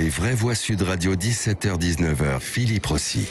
Les vraies voix Sud Radio, 17h-19h, Philippe Rossi.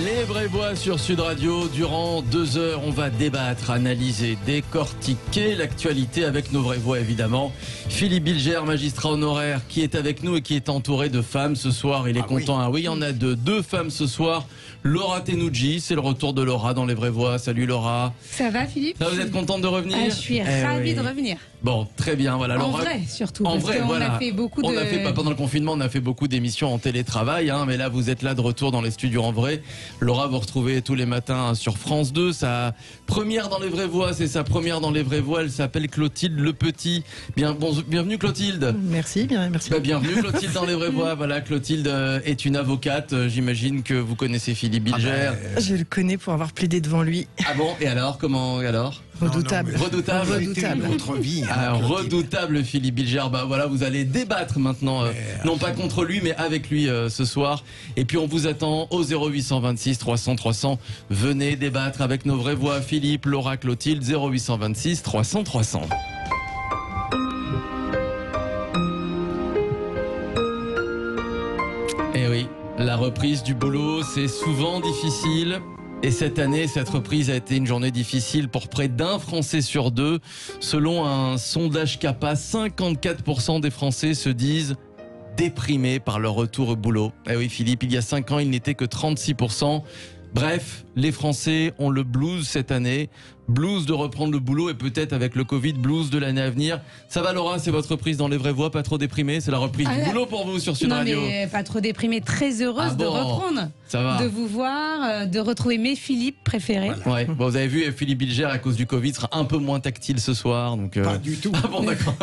Les vraies voix sur Sud Radio. Durant 2 heures, on va débattre, analyser, décortiquer l'actualité avec nos vraies voix, évidemment. Philippe Bilger, magistrat honoraire, qui est avec nous et qui est entouré de femmes ce soir. Il est content. Ah oui, il y en a deux femmes ce soir. Laura Tenucci, c'est le retour de Laura dans les vraies voix. Salut Laura. Ça va Philippe? Ça, vous êtes contente de revenir? Je suis ravie de revenir. Bon, très bien. Voilà, en Laura. vrai surtout. En vrai, voilà. On a fait beaucoup pendant le confinement, on a fait beaucoup d'émissions en télétravail, mais là, vous êtes là de retour dans les studios en vrai. Laura, vous retrouvez tous les matins sur France 2. Sa première dans les vraies voix, c'est sa première dans les vraies voix. Elle s'appelle Clotilde Le Petit. Bienvenue Clotilde. Merci. Bienvenue Clotilde dans les vraies voix. Voilà, Clotilde est une avocate. J'imagine que vous connaissez Philippe Bilger. Je le connais pour avoir plaidé devant lui. Ah bon? Et alors, Redoutable. Redoutable. Votre vie. Redoutable Philippe Bilger. Bah voilà, vous allez débattre maintenant, non pas contre lui, mais avec lui ce soir. Et puis on vous attend au 0826 300 300. Venez débattre avec nos vraies voix. Philippe, Laura, Clotilde, 0826 300 300. Eh oui, la reprise du boulot, c'est souvent difficile. Et cette année, cette reprise a été une journée difficile pour près d'1 Français sur 2. Selon un sondage CAPA, 54% des Français se disent déprimés par leur retour au boulot. Eh oui Philippe, il y a 5 ans, il n'était que 36%. Bref, les Français ont le blues cette année. Blues de reprendre le boulot et peut-être avec le Covid, blues de l'année à venir. Ça va Laura, c'est votre reprise dans les vraies voix, pas trop déprimée? C'est la reprise du boulot pour vous sur Sud Radio? Non mais pas trop déprimée, très heureuse de reprendre. Ça va. De vous voir, de retrouver mes Philippe préférés. Voilà. Ouais. Bon, vous avez vu, Philippe Bilger à cause du Covid sera un peu moins tactile ce soir. Donc, Pas du tout. Ah bon, d'accord.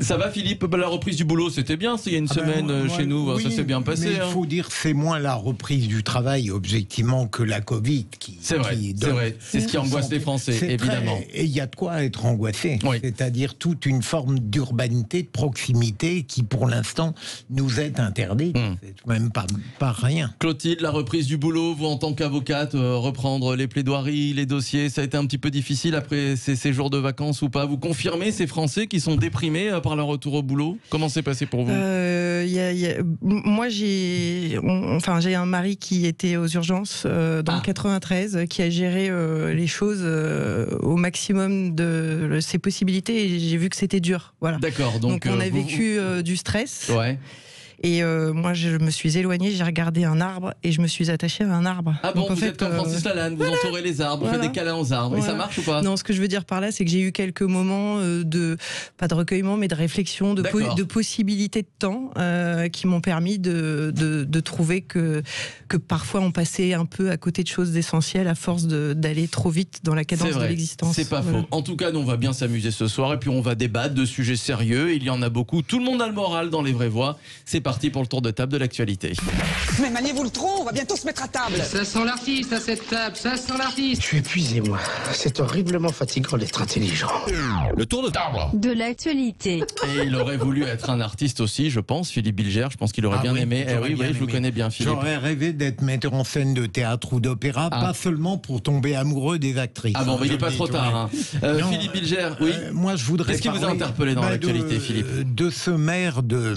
Ça va Philippe? La reprise du boulot, c'était bien, il y a une semaine chez nous, oui, ça s'est bien passé. Mais il faut dire c'est moins la reprise du travail objectivement que la Covid qui. C'est vrai, c'est ce qui angoisse les Français, évidemment. Et il y a de quoi être angoissé. Oui. C'est-à-dire toute une forme d'urbanité, de proximité qui pour l'instant nous est interdite. C'est même pas rien. Clotilde, la reprise du boulot, vous en tant qu'avocate, reprendre les plaidoiries, les dossiers, ça a été un petit peu difficile après ces jours de vacances ou pas? Vous confirmez ces Français qui sont déprimés par leur retour au boulot? Comment c'est passé pour vous? Moi, j'ai un mari qui était aux urgences dans le 93, qui a géré les choses au maximum de ses possibilités et j'ai vu que c'était dur. Voilà. D'accord. Donc on a vécu du stress. Ouais. Et moi, je me suis éloignée, j'ai regardé un arbre et je me suis attachée à un arbre. Ah bon, vous êtes comme Francis Lalanne, vous entourez les arbres, vous faites des câlins aux arbres. Et ça marche ou pas? Non, ce que je veux dire par là, c'est que j'ai eu quelques moments pas de recueillement, mais de réflexion, de possibilités de temps qui m'ont permis de trouver que parfois on passait un peu à côté de choses essentielles à force d'aller trop vite dans la cadence de l'existence. C'est pas faux. En tout cas, nous, on va bien s'amuser ce soir et puis on va débattre de sujets sérieux. Il y en a beaucoup. Tout le monde a le moral dans les vraies voix. C'est parti pour le tour de table de l'actualité. Mais maniez-vous le tronc, on va bientôt se mettre à table. Ça sent l'artiste à cette table, ça sent l'artiste. Je suis épuisé, moi. C'est horriblement fatigant d'être intelligent. Le tour de table de l'actualité. Et il aurait voulu être un artiste aussi, je pense, Philippe Bilger. Je pense qu'il aurait bien aimé. Oui, je vous connais bien, Philippe. J'aurais rêvé d'être metteur en scène de théâtre ou d'opéra, pas seulement pour tomber amoureux des actrices. Ah bon, mais il n'est pas trop tard. Philippe Bilger, oui. Moi, je voudrais. Qu'est-ce qui vous a interpellé dans l'actualité, Philippe? De ce maire de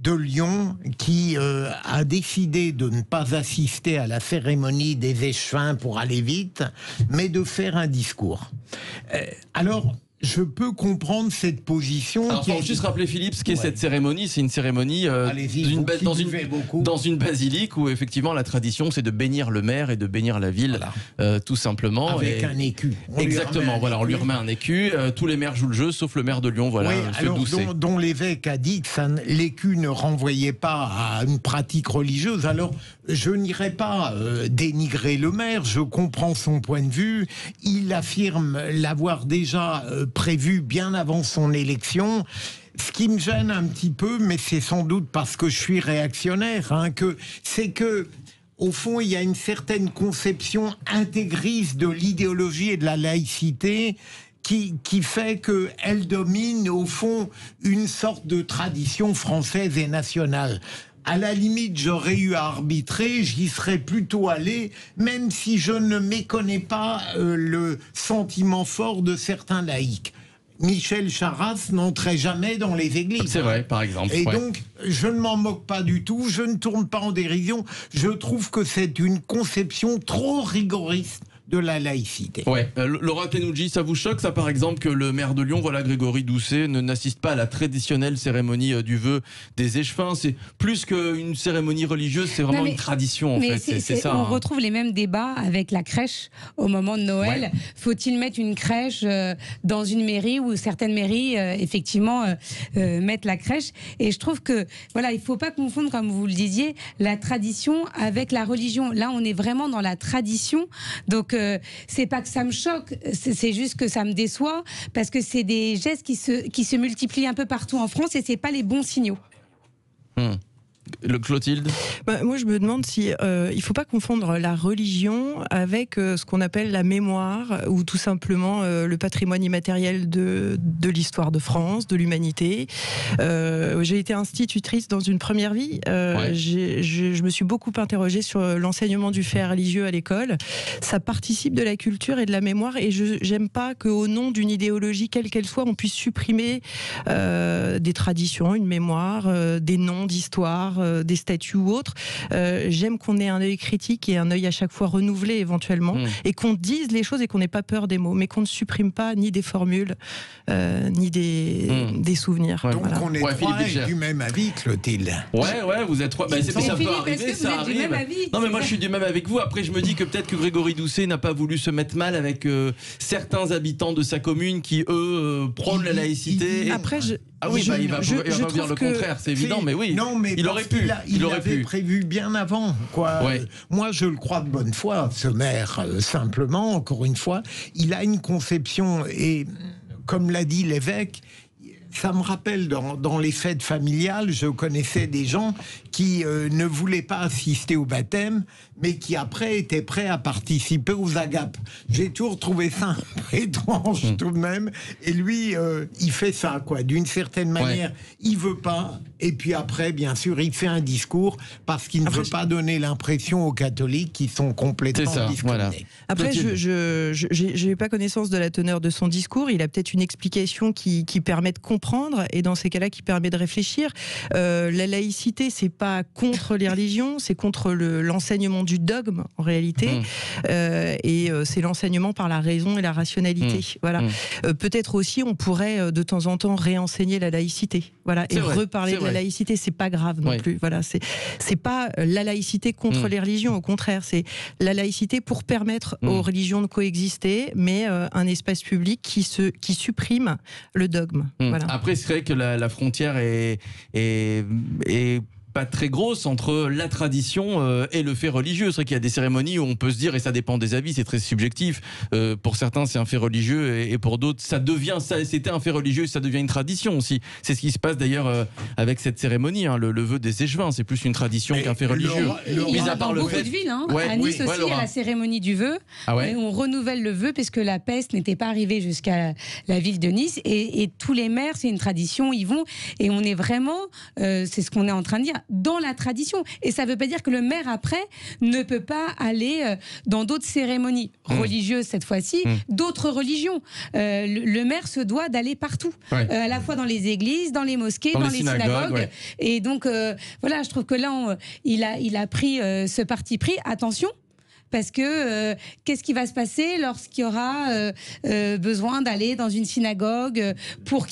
Lyon qui a décidé de ne pas assister à la cérémonie des échevins pour aller vite, mais de faire un discours. Alors, je peux comprendre cette position. Alors, faut juste rappeler, Philippe, ce qu'est cette cérémonie. C'est une cérémonie dans une basilique où, effectivement, la tradition, c'est de bénir le maire et de bénir la ville, tout simplement. Avec un écu. Exactement, on lui remet un écu. Tous les maires jouent le jeu, sauf le maire de Lyon, dont l'évêque a dit que l'écu ne renvoyait pas à une pratique religieuse. Alors, je n'irai pas dénigrer le maire, je comprends son point de vue. Il affirme l'avoir déjà prévu bien avant son élection. Ce qui me gêne un petit peu, mais c'est sans doute parce que je suis réactionnaire, c'est que au fond, il y a une certaine conception intégriste de l'idéologie et de la laïcité qui fait qu'elle domine, au fond, une sorte de tradition française et nationale. À la limite, j'aurais eu à arbitrer, j'y serais plutôt allé, même si je ne méconnais pas le sentiment fort de certains laïcs. Michel Charasse n'entrait jamais dans les églises. C'est vrai, par exemple. Et donc, je ne m'en moque pas du tout, je ne tourne pas en dérision. Je trouve que c'est une conception trop rigoriste de la laïcité. Ouais. Laura Tenouji, ça vous choque, ça, par exemple, que le maire de Lyon, voilà, Grégory Doucet, n'assiste pas à la traditionnelle cérémonie du vœu des échevins? C'est plus qu'une cérémonie religieuse, c'est vraiment une tradition, en fait. C'est ça. On retrouve les mêmes débats avec la crèche au moment de Noël. Ouais. Faut-il mettre une crèche dans une mairie, où certaines mairies, effectivement, mettent la crèche? Et je trouve que, voilà, il ne faut pas confondre, comme vous le disiez, la tradition avec la religion. Là, on est vraiment dans la tradition. Donc, c'est pas que ça me choque, c'est juste que ça me déçoit, parce que c'est des gestes qui se multiplient un peu partout en France et c'est pas les bons signaux. Le Clotilde? Moi, je me demande si il faut pas confondre la religion avec ce qu'on appelle la mémoire, ou tout simplement le patrimoine immatériel de l'histoire de France, de l'humanité. J'ai été institutrice dans une première vie. Je me suis beaucoup interrogée sur l'enseignement du fait religieux à l'école. Ça participe de la culture et de la mémoire, et j'aime pas qu'au nom d'une idéologie, quelle qu'elle soit, on puisse supprimer des traditions, une mémoire, des noms d'histoire, des statuts ou autres. J'aime qu'on ait un œil critique et un œil à chaque fois renouvelé éventuellement, et qu'on dise les choses et qu'on n'ait pas peur des mots, mais qu'on ne supprime pas ni des formules ni des souvenirs. Donc voilà. On est trois du même avis, Clotilde. Ouais, vous êtes trois. Ça peut arriver, ça arrive. Non, mais moi je suis du même avec vous. Après, je me dis que peut-être que Grégory Doucet n'a pas voulu se mettre mal avec certains habitants de sa commune qui, eux, prônent la laïcité. Après, il va dire le contraire, c'est évident, mais oui. Non, mais il aurait pu. Il l'avait prévu bien avant, quoi. Ouais. Moi, je le crois de bonne foi, ce maire. Simplement, encore une fois, il a une conception, et comme l'a dit l'évêque, ça me rappelle dans les fêtes familiales, je connaissais des gens qui ne voulaient pas assister au baptême, mais qui après étaient prêts à participer aux agapes. J'ai toujours trouvé ça un peu étrange tout de même. Et lui, il fait ça, quoi. D'une certaine manière, il veut pas. Et puis après, bien sûr, il fait un discours parce qu'il ne veut pas donner l'impression aux catholiques qu'ils sont complètement discriminés. Voilà. Après, je n'ai pas connaissance de la teneur de son discours. Il a peut-être une explication qui permet de comprendre, et dans ces cas-là, qui permet de réfléchir. La laïcité, c'est pas contre les religions, c'est contre l'enseignement du dogme, en réalité. Et c'est l'enseignement par la raison et la rationalité. Voilà. Peut-être aussi, on pourrait de temps en temps réenseigner la laïcité. Voilà. Et reparler de la laïcité, c'est pas grave non plus. Voilà. C'est pas la laïcité contre les religions, au contraire. C'est la laïcité pour permettre aux religions de coexister, mais un espace public qui supprime le dogme. Voilà. Après, c'est vrai que la frontière est pas très grosse entre la tradition et le fait religieux. C'est vrai qu'il y a des cérémonies où on peut se dire, et ça dépend des avis, c'est très subjectif, pour certains c'est un fait religieux, et pour d'autres c'était un fait religieux et ça devient une tradition aussi. C'est ce qui se passe d'ailleurs avec cette cérémonie, le vœu des échevins, c'est plus une tradition qu'un fait religieux. Il y a dans beaucoup de villes, à Nice aussi, il y a la cérémonie du vœu, on renouvelle le vœu parce que la peste n'était pas arrivée jusqu'à la ville de Nice, et tous les maires, c'est une tradition, ils vont, et on est vraiment, c'est ce qu'on est en train de dire, dans la tradition. Et ça ne veut pas dire que le maire, après, ne peut pas aller dans d'autres cérémonies religieuses, cette fois-ci, d'autres religions. Le maire se doit d'aller partout, à la fois dans les églises, dans les mosquées, dans les synagogues. Et donc, voilà, je trouve que là, il a pris ce parti pris. Attention, parce que qu'est-ce qui va se passer lorsqu'il y aura besoin d'aller dans une synagogue pour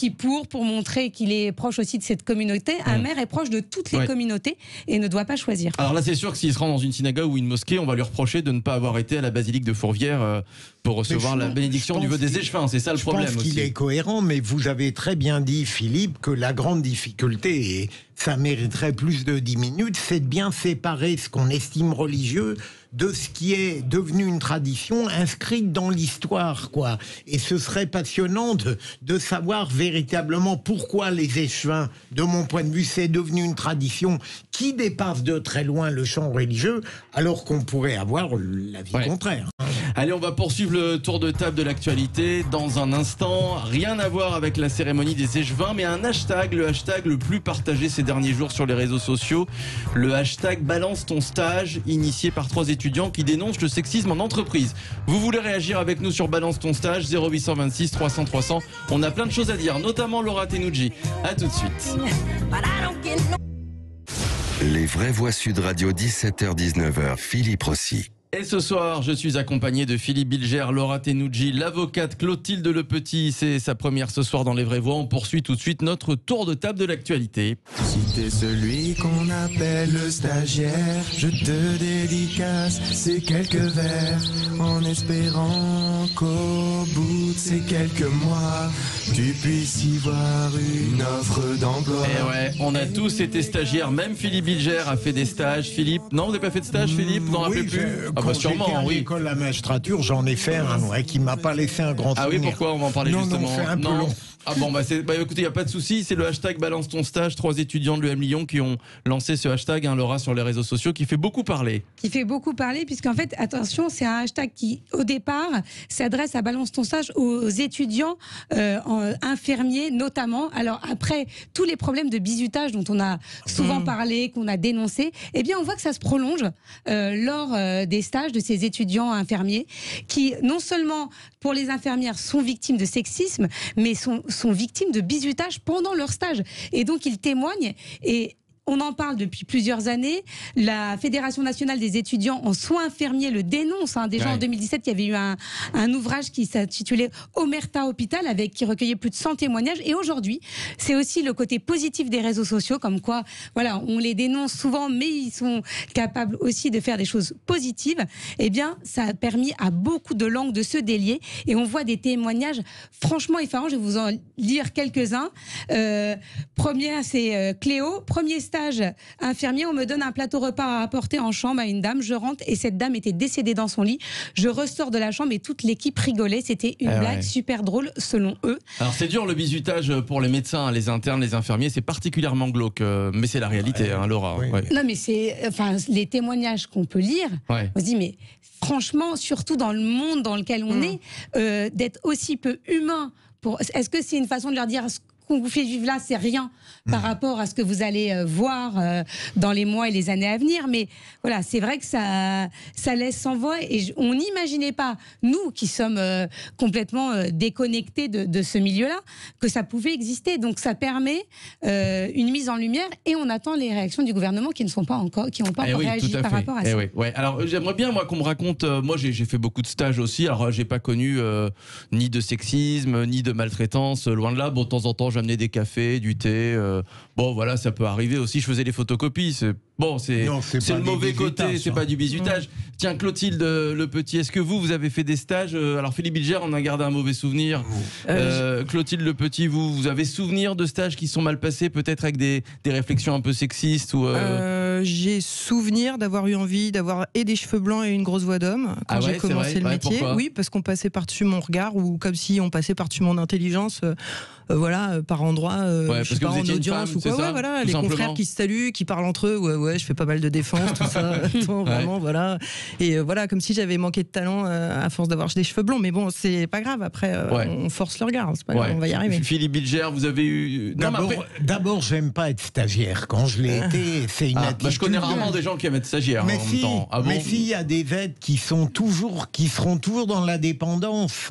montrer qu'il est proche aussi de cette communauté. Un maire est proche de toutes les communautés et ne doit pas choisir. Alors là, c'est sûr que s'il se rend dans une synagogue ou une mosquée, on va lui reprocher de ne pas avoir été à la basilique de Fourvière pour recevoir la bénédiction du vœu des échevins. C'est ça le problème aussi. Je pense qu'il est cohérent, mais vous avez très bien dit, Philippe, que la grande difficulté, et ça mériterait plus de 10 minutes, c'est de bien séparer ce qu'on estime religieux de ce qui est devenu une tradition inscrite dans l'histoire, quoi. Et ce serait passionnant de savoir véritablement pourquoi les échevins, de mon point de vue, c'est devenu une tradition qui dépasse de très loin le champ religieux, alors qu'on pourrait avoir l'avis contraire. Allez, on va poursuivre le tour de table de l'actualité dans un instant. Rien à voir avec la cérémonie des échevins, mais un hashtag, le hashtag le plus partagé ces derniers jours sur les réseaux sociaux. Le hashtag balance ton stage, initié par 3 étudiants qui dénoncent le sexisme en entreprise. Vous voulez réagir avec nous sur balance ton stage, 0826 300 300. On a plein de choses à dire, notamment Laura Tenucci. À tout de suite. Les vraies voix Sud Radio, 17h-19h, Philippe Rossi. Et ce soir, je suis accompagné de Philippe Bilger, Laura Tenucci, l'avocate Clotilde Lepetit. C'est sa première ce soir dans Les Vraies Voix. On poursuit tout de suite notre tour de table de l'actualité. Si t'es celui qu'on appelle le stagiaire, je te dédicace ces quelques vers, en espérant qu'au bout de ces quelques mois, tu puisses y voir une offre d'emploi. Et ouais, on a tous été stagiaires, même Philippe Bilger a fait des stages. Philippe, non, vous n'avez pas fait de stage, Philippe? Vous n'en rappelez plus? Quand j'étais à l'école de la magistrature, j'en ai fait un qui m'a pas laissé un grand souvenir. Ah oui, pourquoi? On va en parler justement. Non, c'est un peu long. Ah bon, écoutez, il n'y a pas de souci, c'est le hashtag balance ton stage. 3 étudiants de l'EM Lyon qui ont lancé ce hashtag, Laura, sur les réseaux sociaux, qui fait beaucoup parler. Qui fait beaucoup parler, puisqu'en fait, attention, c'est un hashtag qui, au départ, s'adresse à balance ton stage aux étudiants infirmiers, notamment. Alors après, tous les problèmes de bizutage dont on a souvent parlé, qu'on a dénoncé, eh bien, on voit que ça se prolonge lors des stages de ces étudiants infirmiers qui, non seulement pour les infirmières, sont victimes de sexisme, mais sont victimes de bizutage pendant leur stage. Et donc, ils témoignent et on en parle depuis plusieurs années. La Fédération nationale des étudiants en soins infirmiers le dénonce. Déjà en 2017, il y avait eu un ouvrage qui s'intitulait Omerta Hôpital, qui recueillait plus de 100 témoignages. Et aujourd'hui, c'est aussi le côté positif des réseaux sociaux, comme quoi, voilà, on les dénonce souvent, mais ils sont capables aussi de faire des choses positives. Eh bien, ça a permis à beaucoup de langues de se délier. Et on voit des témoignages franchement effarants. Je vais vous en lire quelques-uns. Première, c'est Cléo. Premier stage infirmier, on me donne un plateau repas à apporter en chambre à une dame. Je rentre et cette dame était décédée dans son lit. Je ressors de la chambre et toute l'équipe rigolait. C'était une blague super drôle selon eux. Alors c'est dur le bizutage pour les médecins, les internes, les infirmiers. C'est particulièrement glauque, mais c'est la réalité, Laura. Oui. Non, mais c'est les témoignages qu'on peut lire. On se dit mais franchement, surtout dans le monde dans lequel on est, d'être aussi peu humain. Est-ce que c'est une façon de leur dire qu'on vous fait vivre là, c'est rien par rapport à ce que vous allez voir dans les mois et les années à venir. Mais voilà, c'est vrai que ça laisse sans voix. Et on n'imaginait pas, nous qui sommes complètement déconnectés de ce milieu-là, que ça pouvait exister. Donc ça permet une mise en lumière et on attend les réactions du gouvernement qui n'ont pas encore réagi par rapport à ça. Alors j'aimerais bien moi qu'on me raconte. Moi j'ai fait beaucoup de stages aussi. Alors j'ai pas connu ni de sexisme ni de maltraitance. Loin de là. Bon, de temps en temps j'amenais des cafés, du thé. Bon voilà, ça peut arriver aussi. Je faisais les photocopies. C'est le mauvais côté. C'est pas du bizutage. Tiens, Clotilde Lepetit, est-ce que vous avez fait des stages? Alors Philippe Bilger, on a gardé un mauvais souvenir. Clotilde Lepetit, vous avez souvenir de stages qui sont mal passés, peut-être avec des réflexions un peu sexistes ou J'ai souvenir d'avoir eu envie d'avoir et des cheveux blancs et une grosse voix d'homme quand j'ai commencé le métier. Oui, parce qu'on passait par-dessus mon regard ou comme si on passait par-dessus mon intelligence. Par endroit, je sais pas, en audience ou quoi. Les confrères qui se saluent, qui parlent entre eux. Je fais pas mal de défense, tout ça. Vraiment, voilà. Et comme si j'avais manqué de talent à force d'avoir des cheveux blonds. Mais bon, c'est pas grave. Après, on force le regard. C'est pas grave, on va y arriver. Philippe Bilger, vous avez eu. D'abord, j'aime pas être stagiaire. Quand je l'ai été, c'est une attitude. Je connais rarement des gens qui aiment être stagiaires. Mais si, il y a des vêtements qui seront toujours dans la dépendance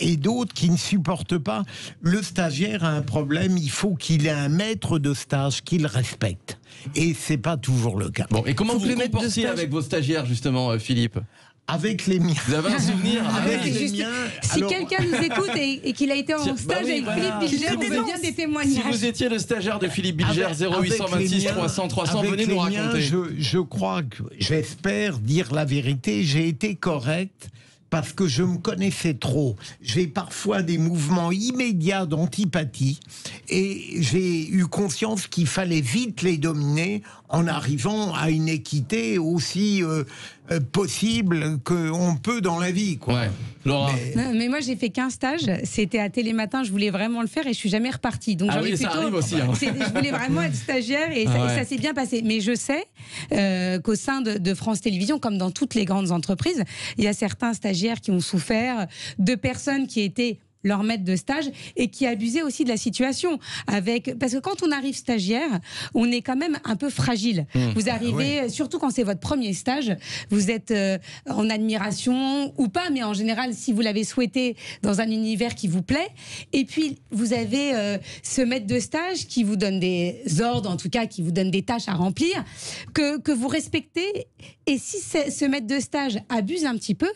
et d'autres qui ne supportent pas. Le stagiaire a un problème, il faut qu'il ait un maître de stage qu'il respecte. Et c'est pas toujours le cas. Bon, et comment vous vous comportez avec vos stagiaires, justement, Philippe? Avec les miens. Vous avez un souvenir avec les miens. Si quelqu'un nous écoute et qu'il a été en stage avec Philippe Bilger, on veut bien des témoignages. Si vous étiez le stagiaire de Philippe Bilger, 0826 300 300, venez nous raconter. Je crois que, j'espère dire la vérité, j'ai été correct. Parce que je me connaissais trop. J'ai parfois des mouvements immédiats d'antipathie et j'ai eu conscience qu'il fallait vite les dominer en arrivant à une équité aussi possible qu'on peut dans la vie. Laura. Mais moi j'ai fait qu'un stage, c'était à Télématin, je voulais vraiment le faire et je suis jamais repartie. Donc ça arrive aussi. Je voulais vraiment être stagiaire et ça s'est bien passé. Mais je sais qu'au sein de France Télévisions, comme dans toutes les grandes entreprises, il y a certains stagiaires qui ont souffert de personnes qui étaient leur maître de stage et qui abusait aussi de la situation. Parce que quand on arrive stagiaire, on est quand même un peu fragile. Vous arrivez, surtout quand c'est votre premier stage, vous êtes en admiration ou pas, mais en général, si vous l'avez souhaité, dans un univers qui vous plaît. Et puis, vous avez ce maître de stage qui vous donne des ordres, en tout cas, qui vous donne des tâches à remplir, que vous respectez. Et si ce maître de stage abuse un petit peu,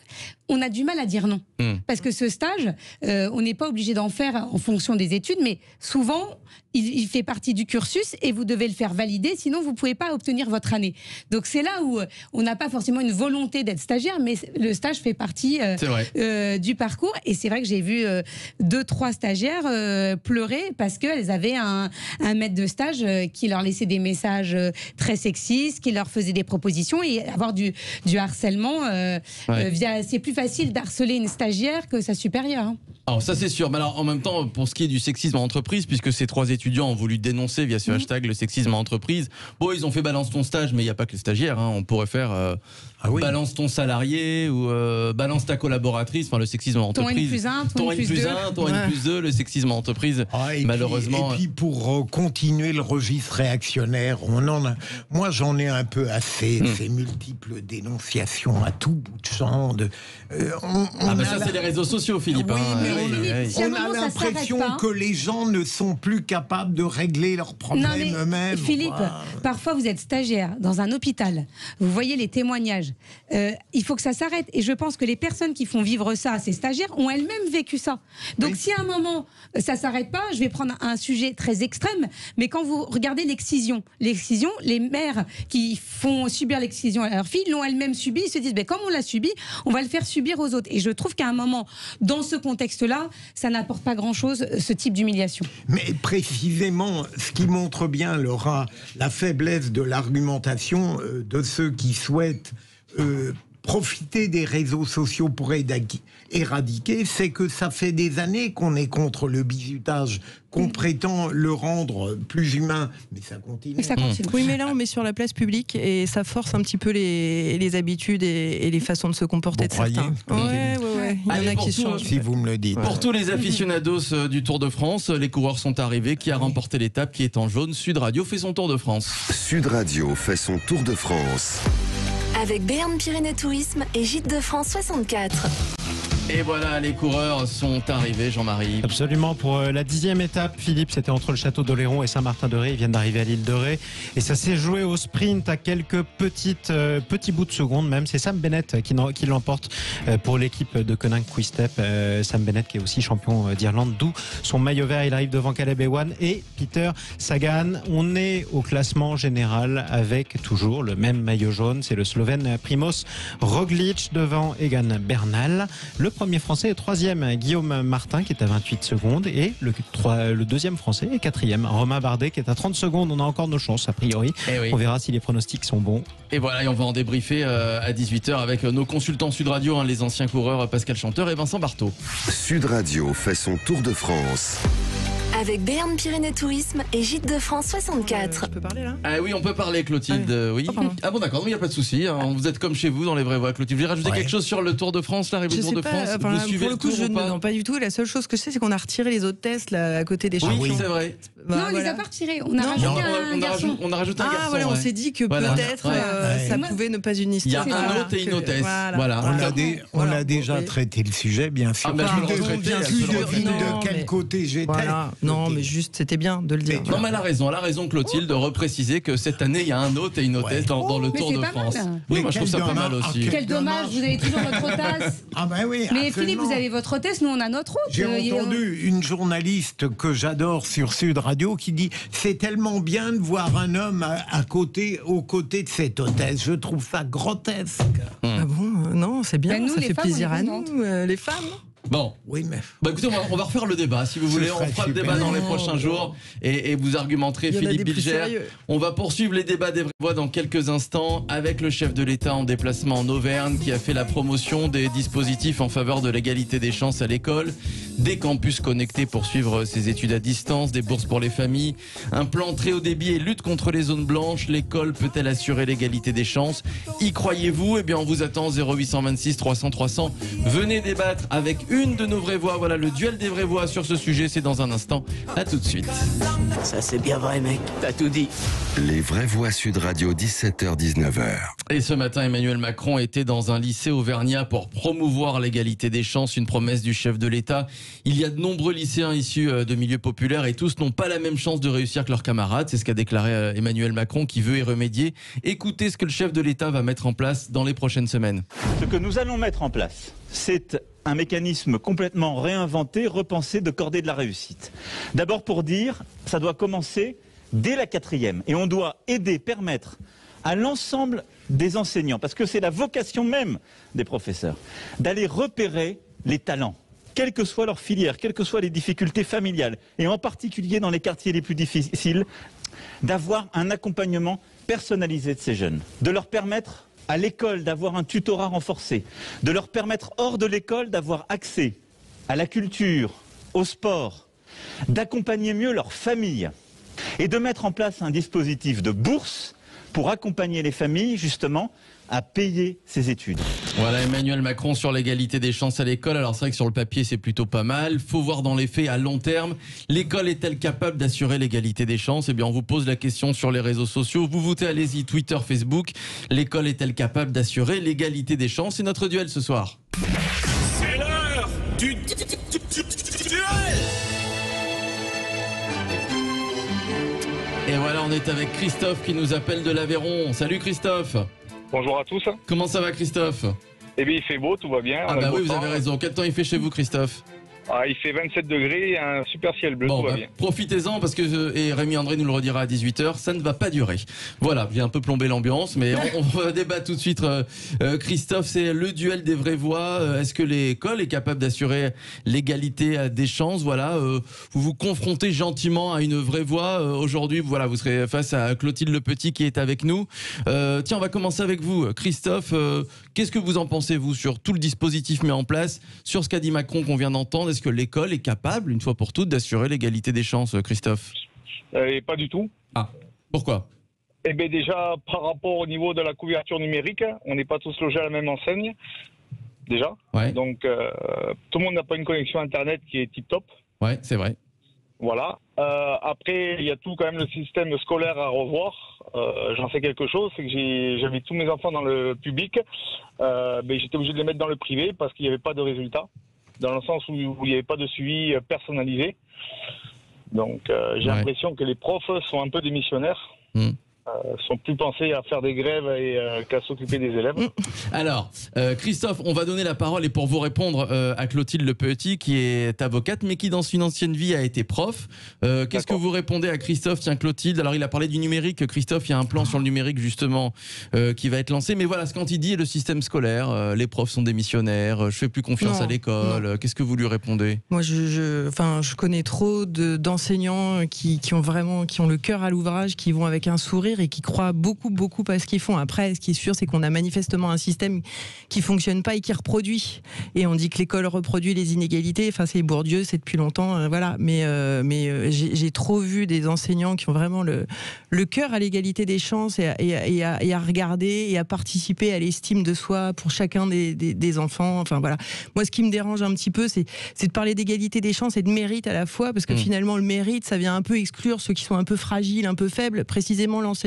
on a du mal à dire non. Parce que ce stage, on n'est pas obligé d'en faire en fonction des études, mais souvent, il fait partie du cursus et vous devez le faire valider, sinon vous ne pouvez pas obtenir votre année. Donc c'est là où on n'a pas forcément une volonté d'être stagiaire, mais le stage fait partie du parcours. Et c'est vrai que j'ai vu 2-3 stagiaires pleurer parce qu'elles avaient un maître de stage qui leur laissait des messages très sexistes, qui leur faisait des propositions, et avoir du harcèlement. C'est plus facile d'harceler une stagiaire que sa supérieure. Hein. Alors ça c'est sûr, mais alors en même temps pour ce qui est du sexisme en entreprise, puisque ces 3 étudiants ont voulu dénoncer via ce hashtag le sexisme en entreprise, bon ils ont fait balance ton stage, mais il n'y a pas que les stagiaires, hein. On pourrait faire balance ton salarié ou balance ta collaboratrice, enfin le sexisme en entreprise. Ton N+1, ton N+2, le sexisme en entreprise, malheureusement. Et puis pour continuer le registre réactionnaire, moi j'en ai un peu assez de ces multiples dénonciations à tout bout de champ. Ça c'est les réseaux sociaux, Philippe. On a l'impression que les gens ne sont plus capables de régler leurs problèmes eux-mêmes. Philippe, parfois vous êtes stagiaire dans un hôpital, vous voyez les témoignages. Il faut que ça s'arrête. Et je pense que les personnes qui font vivre ça, ces stagiaires, ont elles-mêmes vécu ça. Donc si à un moment ça s'arrête pas, je vais prendre un sujet très extrême, mais quand vous regardez l'excision, les mères qui font subir l'excision à leurs filles l'ont elles-mêmes subi. Ils se disent, comme on l'a subi, on va le faire subir aux autres. Et je trouve qu'à un moment, dans ce contexte-là, ça n'apporte pas grand-chose, ce type d'humiliation. Mais précisément, ce qui montre bien, Laura, la faiblesse de l'argumentation de ceux qui souhaitent profiter des réseaux sociaux pour éradiquer, c'est que ça fait des années qu'on est contre le bizutage, qu'on prétend le rendre plus humain, mais ça continue. Oui, mais là on met sur la place publique et ça force un petit peu les habitudes et les façons de se comporter de certains. Ouais. Il y en a qui changent. Si vous me le dites. Pour tous les aficionados du Tour de France, les coureurs sont arrivés. Qui a remporté l'étape qui est en jaune? Sud Radio fait son Tour de France. Sud Radio fait son Tour de France. Avec Béarn Pyrénées Tourisme et Gîtes de France 64. Et voilà, les coureurs sont arrivés, Jean-Marie. Absolument, pour la 10e étape, Philippe, c'était entre le château d'Oléron et Saint-Martin-de-Ré. Ils viennent d'arriver à l'île de Ré. Et ça s'est joué au sprint à quelques petits bouts de seconde même. C'est Sam Bennett qui l'emporte pour l'équipe de Koenig Quick-Step. Sam Bennett qui est aussi champion d'Irlande, d'où son maillot vert. Il arrive devant Caleb Ewan et Peter Sagan. On est au classement général avec toujours le même maillot jaune. C'est le Slovène Primoz Roglic devant Egan Bernal. Le premier français est 3e, Guillaume Martin qui est à 28 secondes et le deuxième français est 4e, Romain Bardet qui est à 30 secondes. On a encore nos chances a priori. On verra si les pronostics sont bons. Et voilà, et on va en débriefer à 18h avec nos consultants Sud Radio, les anciens coureurs Pascal Chanteur et Vincent Barthaud. Sud Radio fait son Tour de France. Avec Béarn Pyrénées Tourisme et Gîtes de France 64. Je peux parler là? Ah oui, on peut parler, Clotilde. Oui. Ah bon, d'accord, il n'y a pas de souci. Vous êtes comme chez vous dans les vraies voies, Clotilde. Vous voulez rajouter quelque chose sur le Tour de France, l'arrivée du Tour de France? Vous suivez le Tour ou pas? Non, pas du tout. La seule chose que je sais, c'est qu'on a retiré les autres tests là, à côté des champions. Oui, c'est vrai. Non, on les a pas retirés. On a rajouté un garçon. On a rajouté un garçon. Voilà, on s'est dit que peut-être ça pouvait ne pas unifier. Il y a un hôte et une hôtesse. Voilà. On a déjà traité le sujet, bien sûr. De quel côté j'étais? Non, mais juste, c'était bien de le dire. Non, mais elle a raison, Clotilde, de repréciser que cette année, il y a un hôte et une hôtesse dans le Tour de France. Oui, moi je trouve ça pas mal aussi. Quel dommage, vous avez toujours votre hôtesse. Ah ben oui. Mais Philippe, vous avez votre hôtesse, nous on a notre hôte. J'ai entendu une journaliste que j'adore sur Sud Radio qui dit c'est tellement bien de voir un homme aux côtés de cette hôtesse. Je trouve ça grotesque. Ah bon? Non, c'est bien, ça fait plaisir à nous, les femmes. Bon, oui, mais écoutez, on va refaire le débat si vous voulez. On fera le débat dans les prochains jours et vous argumenterez Philippe Bilger. On va poursuivre les débats des vraies voix dans quelques instants avec le chef de l'État en déplacement en Auvergne qui a fait la promotion des dispositifs en faveur de l'égalité des chances à l'école. des campus connectés pour suivre ses études à distance, des bourses pour les familles, un plan très haut débit et lutte contre les zones blanches. L'école peut-elle assurer l'égalité des chances? Y croyez-vous? Eh bien, on vous attend 0826 300 300. Venez débattre avec une de nos vraies voix. Voilà, le duel des vraies voix sur ce sujet, c'est dans un instant. À tout de suite. Ça c'est bien vrai mec, t'as tout dit. Les vraies voix Sud Radio, 17h-19h. Et ce matin, Emmanuel Macron était dans un lycée auvergnat pour promouvoir l'égalité des chances, une promesse du chef de l'État. Il y a de nombreux lycéens issus de milieux populaires et tous n'ont pas la même chance de réussir que leurs camarades. C'est ce qu'a déclaré Emmanuel Macron qui veut y remédier. Écoutez ce que le chef de l'État va mettre en place dans les prochaines semaines. Ce que nous allons mettre en place, c'est un mécanisme complètement réinventé, repensé de cordée de la réussite. D'abord pour dire, ça doit commencer dès la 4e et on doit aider, permettre à l'ensemble des enseignants, parce que c'est la vocation même des professeurs, d'aller repérer les talents, quelle que soit leur filière, quelles que soient les difficultés familiales, et en particulier dans les quartiers les plus difficiles, d'avoir un accompagnement personnalisé de ces jeunes, de leur permettre à l'école d'avoir un tutorat renforcé, de leur permettre hors de l'école d'avoir accès à la culture, au sport, d'accompagner mieux leur famille et de mettre en place un dispositif de bourse pour accompagner les familles justement à payer ses études. Voilà Emmanuel Macron sur l'égalité des chances à l'école. Alors c'est vrai que sur le papier c'est plutôt pas mal. Faut voir dans les faits à long terme. L'école est-elle capable d'assurer l'égalité des chances? Eh bien on vous pose la question sur les réseaux sociaux. Vous votez, allez-y, Twitter, Facebook. L'école est-elle capable d'assurer l'égalité des chances? C'est notre duel ce soir. C'est l'heure du duel. Et voilà, on est avec Christophe qui nous appelle de l'Aveyron. Salut Christophe. Bonjour à tous. Comment ça va Christophe? Eh bien il fait beau, tout va bien. Ah bah oui, vous avez raison. Quel temps il fait chez vous Christophe? Ah, il fait 27 degrés et un super ciel bleu, tout va bien. Profitez-en parce que, et Rémi André nous le redira à 18h, ça ne va pas durer. Voilà, j'ai un peu plombé l'ambiance, mais on va débattre tout de suite. Christophe, c'est le duel des vraies voix. Est-ce que l'école est capable d'assurer l'égalité des chances? Voilà, vous vous confrontez gentiment à une vraie voix. Aujourd'hui, voilà, vous serez face à Clotilde Lepetit qui est avec nous. Tiens, on va commencer avec vous. Christophe, qu'est-ce que vous en pensez, vous, sur tout le dispositif mis en place, sur ce qu'a dit Macron qu'on vient d'entendre? Est-ce que l'école est capable, une fois pour toutes, d'assurer l'égalité des chances, Christophe? Pas du tout. Ah, pourquoi? Eh bien déjà, par rapport au niveau de la couverture numérique, on n'est pas tous logés à la même enseigne, déjà. Ouais. Donc, tout le monde n'a pas une connexion Internet qui est tip-top. Ouais, c'est vrai. Voilà. Après, il y a tout quand même le système scolaire à revoir. J'en sais quelque chose, c'est que j'avais tous mes enfants dans le public. J'étais obligé de les mettre dans le privé parce qu'il n'y avait pas de résultats. Dans le sens où il n'y avait pas de suivi personnalisé. Donc j'ai l'impression que les profs sont un peu des missionnaires. Sont plus pensés à faire des grèves et qu'à s'occuper des élèves. Alors, Christophe, on va donner la parole et pour vous répondre à Clotilde Lepetit qui est avocate mais qui dans une ancienne vie a été prof. Qu'est-ce que vous répondez à Christophe? Tiens Clotilde, alors il a parlé du numérique. Christophe, il y a un plan sur le numérique justement qui va être lancé. Mais voilà, ce quand il dit le système scolaire, les profs sont des missionnaires, je fais plus confiance à l'école. Qu'est-ce que vous lui répondez? Moi, je connais trop d'enseignants qui ont le cœur à l'ouvrage, qui vont avec un sourire et qui croient beaucoup à ce qu'ils font. Après, ce qui est sûr, c'est qu'on a manifestement un système qui fonctionne pas et qui reproduit. Et on dit que l'école reproduit les inégalités. Enfin, c'est Bourdieu, c'est depuis longtemps, voilà. Mais j'ai trop vu des enseignants qui ont vraiment le cœur à l'égalité des chances et à regarder et à participer à l'estime de soi pour chacun des enfants. Enfin voilà. Moi, ce qui me dérange un petit peu, c'est de parler d'égalité des chances et de mérite à la fois, parce que finalement, le mérite, ça vient un peu exclure ceux qui sont un peu fragiles, un peu faibles. Précisément, l'enseignant,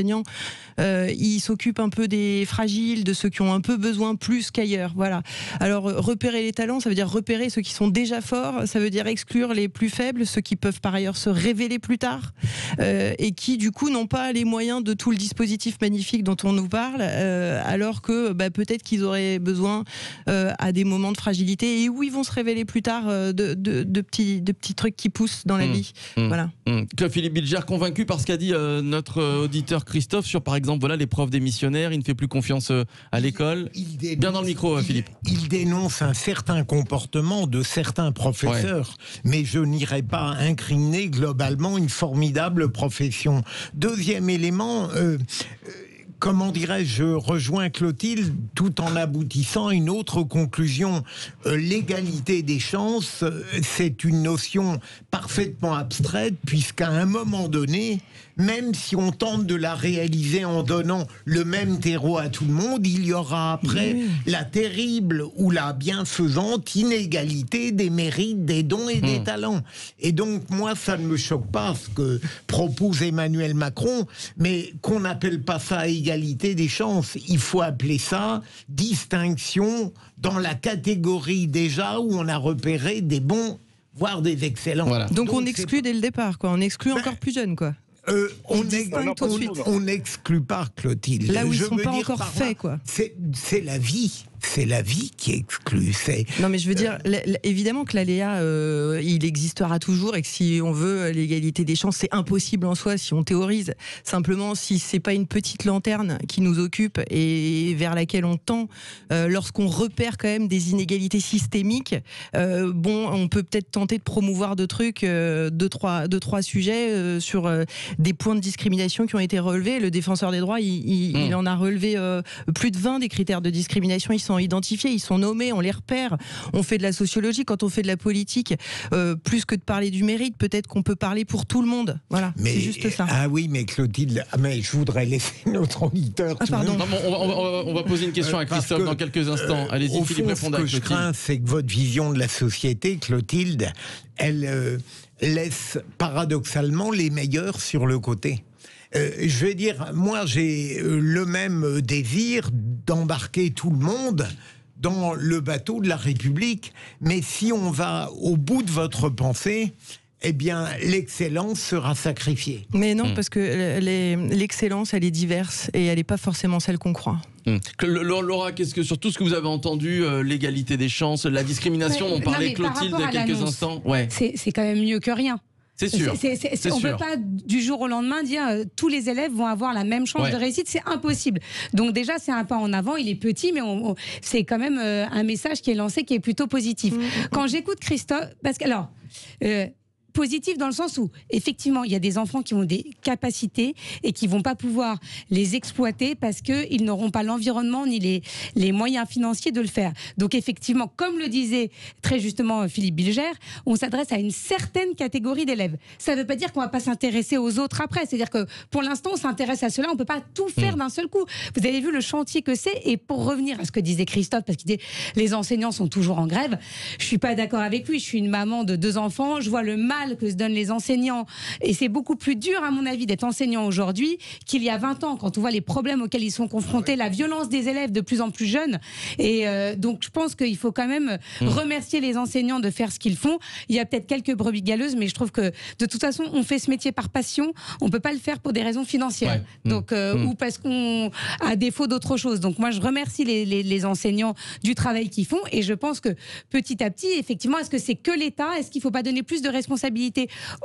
il s'occupe un peu des fragiles, de ceux qui ont un peu besoin plus qu'ailleurs. Voilà. Alors, repérer les talents, ça veut dire repérer ceux qui sont déjà forts, ça veut dire exclure les plus faibles, ceux qui peuvent par ailleurs se révéler plus tard, et qui, du coup, n'ont pas les moyens de tout le dispositif magnifique dont on nous parle, alors que peut-être qu'ils auraient besoin à des moments de fragilité et où ils vont se révéler plus tard de petits trucs qui poussent dans la vie. Voilà. Philippe Bilger, convaincu par ce qu'a dit notre auditeur Christophe sur, par exemple, voilà, les profs des missionnaires, il ne fait plus confiance à l'école. Bien dans le micro, Philippe. Il dénonce un certain comportement de certains professeurs, mais je n'irai pas incriminer globalement une formidable profession. Deuxième élément, comment dirais-je, je rejoins Clotilde tout en aboutissant à une autre conclusion. L'égalité des chances, c'est une notion parfaitement abstraite, puisqu'à un moment donné, même si on tente de la réaliser en donnant le même terreau à tout le monde, il y aura après la terrible ou la bienfaisante inégalité des mérites, des dons et des talents. Et donc, moi, ça ne me choque pas ce que propose Emmanuel Macron, mais qu'on n'appelle pas ça égalité des chances. Il faut appeler ça distinction dans la catégorie déjà où on a repéré des bons, voire des excellents. Voilà. Donc on exclut dès le départ, quoi. On exclut encore plus jeune, quoi. On n'exclut pas, Clotilde. Là où ils ne sont pas encore faits, quoi. C'est la vie. C'est la vie qui exclut. Non, mais je veux dire, évidemment que l'aléa, il existera toujours, et que si on veut l'égalité des chances, c'est impossible en soi si on théorise. Simplement, si c'est pas une petite lanterne qui nous occupe et vers laquelle on tend, lorsqu'on repère quand même des inégalités systémiques, on peut peut-être tenter de promouvoir deux trucs, deux, trois sujets sur des points de discrimination qui ont été relevés. Le défenseur des droits, il en a relevé plus de 20 des critères de discrimination. Ils sont identifiés, ils sont nommés, on les repère. On fait de la sociologie, quand on fait de la politique, plus que de parler du mérite, peut-être qu'on peut parler pour tout le monde. Voilà, c'est juste ça. Ah oui, mais Clotilde, mais je voudrais laisser notre auditeur. Pardon. Non, on va poser une question à Christophe dans quelques instants. Allez-y, Philippe, répondez à Clotilde. Ce que je crains, c'est que votre vision de la société, Clotilde, elle laisse paradoxalement les meilleurs sur le côté. Je vais dire, moi j'ai le même désir d'embarquer tout le monde dans le bateau de la République, mais si on va au bout de votre pensée, eh bien l'excellence sera sacrifiée. Mais non, parce que l'excellence, elle est diverse et elle n'est pas forcément celle qu'on croit. Laura, sur tout ce que vous avez entendu, l'égalité des chances, la discrimination dont parlait Clotilde il y a quelques instants, c'est quand même mieux que rien. C'est sûr. On ne peut pas du jour au lendemain dire tous les élèves vont avoir la même chance de réussite, c'est impossible. Donc déjà c'est un pas en avant, il est petit, mais c'est quand même un message qui est lancé qui est plutôt positif. Quand j'écoute Christophe, parce que alors. Positif dans le sens où, effectivement, il y a des enfants qui ont des capacités et qui ne vont pas pouvoir les exploiter parce qu'ils n'auront pas l'environnement ni les moyens financiers de le faire. Donc, effectivement, comme le disait très justement Philippe Bilger, on s'adresse à une certaine catégorie d'élèves. Ça ne veut pas dire qu'on ne va pas s'intéresser aux autres après. C'est-à-dire que, pour l'instant, on s'intéresse à cela, on ne peut pas tout faire d'un seul coup. Vous avez vu le chantier que c'est. Et pour revenir à ce que disait Christophe, parce qu'il dit les enseignants sont toujours en grève, je ne suis pas d'accord avec lui. Je suis une maman de 2 enfants, je vois le mal que se donnent les enseignants, et c'est beaucoup plus dur à mon avis d'être enseignant aujourd'hui qu'il y a 20 ans, quand on voit les problèmes auxquels ils sont confrontés, la violence des élèves de plus en plus jeunes, et donc je pense qu'il faut quand même remercier les enseignants de faire ce qu'ils font. Il y a peut-être quelques brebis galeuses, mais je trouve que de toute façon on fait ce métier par passion, on peut pas le faire pour des raisons financières, donc ou parce qu'on à défaut d'autre chose. Donc moi je remercie les enseignants du travail qu'ils font, et je pense que petit à petit, effectivement, est-ce que c'est que l'État, est-ce qu'il faut pas donner plus de responsabilités